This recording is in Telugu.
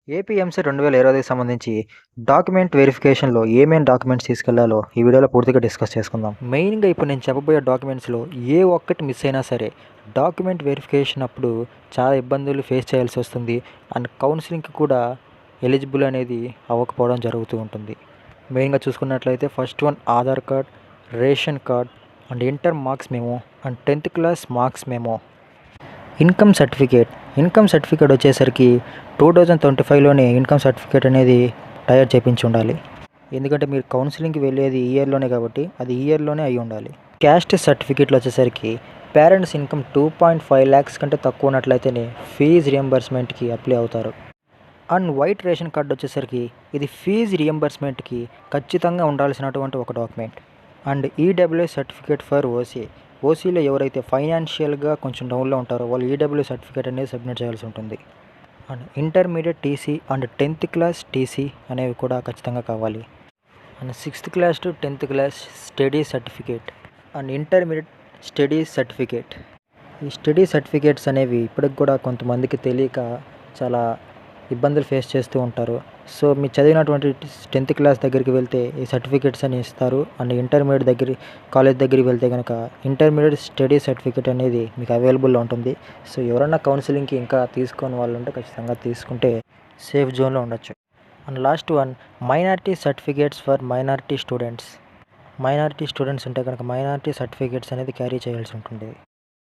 ఏపీఎంసీ 2020కి సంబంధించి డాక్యుమెంట్ వెరిఫికేషన్‌లో ఏమేం డాక్యుమెంట్స్ తీసుకెళ్లాలో ఈ వీడియోలో పూర్తిగా డిస్కస్ చేసుకుందాం. మెయిన్‌గా ఇప్పుడు నేను చెప్పబోయే డాక్యుమెంట్స్‌లో ఏ ఒక్కటి మిస్ అయినా సరే డాక్యుమెంట్ వెరిఫికేషన్ అప్పుడు చాలా ఇబ్బందులు ఫేస్ చేయాల్సి వస్తుంది. అండ్ కౌన్సిలింగ్‌కి కూడా ఎలిజిబుల్ అనేది అవ్వకపోవడం జరుగుతూ ఉంటుంది. మెయిన్‌గా చూసుకున్నట్లయితే first one Aadhaar card, ration card and inter marks memo and 10th class marks memo. Income certificate వచ్చేసరికి 2025లోనే ఇన్కమ్ సర్టిఫికేట్ అనేది తయారు చేయించి ఉండాలి. ఎందుకంటే మీరు కౌన్సిలింగ్కి వెళ్ళేది ఈ ఇయర్లోనే కాబట్టి అది ఈ ఇయర్లోనే అయి ఉండాలి. క్యాస్ట్ సర్టిఫికేట్లు వచ్చేసరికి పేరెంట్స్ ఇన్కమ్ 2.5 lakhs కంటే తక్కువ ఉన్నట్లయితేనే ఫీజు రియంబర్స్మెంట్కి అప్లై అవుతారు. అండ్ వైట్ రేషన్ కార్డు వచ్చేసరికి ఇది ఫీజు రియంబర్స్మెంట్కి ఖచ్చితంగా ఉండాల్సినటువంటి ఒక document. And EWS certificate for ఓసీలో ఎవరైతే ఫైనాన్షియల్గా కొంచెం డౌన్లో ఉంటారో వాళ్ళు ఈడబ్ల్యూఎస్ సర్టిఫికేట్ అనేది సబ్మిట్ చేయాల్సి ఉంటుంది. And intermediate TC and 10th class TC అనేవి కూడా ఖచ్చితంగా కావాలి. And 6th class to 10th class study certificate and intermediate study certificate. ఈ స్టడీ సర్టిఫికేట్స్ అనేవి ఇప్పటికి కూడా కొంతమందికి తెలియక చాలా ఇబ్బందులు ఫేస్ చేస్తూ ఉంటారు. సో మీరు చదివినటువంటి 10th క్లాస్ దగ్గరికి వెళ్తే ఈ సర్టిఫికేట్స్ అని ఇస్తారు. అండ్ ఇంటర్మీడియట్ కాలేజ్ దగ్గరికి వెళ్తే కనుక ఇంటర్మీడియట్ స్టడీ సర్టిఫికేట్ అనేది మీకు అవైలబుల్లో ఉంటుంది. సో ఎవరైనా కౌన్సిలింగ్కి ఇంకా తీసుకోని వాళ్ళు ఉంటే ఖచ్చితంగా తీసుకుంటే సేఫ్ జోన్లో ఉండొచ్చు. And last one minority certificates for minority students. Minority students ఉంటే కనుక మైనారిటీ సర్టిఫికేట్స్ అనేది క్యారీ చేయాల్సి ఉంటుంది.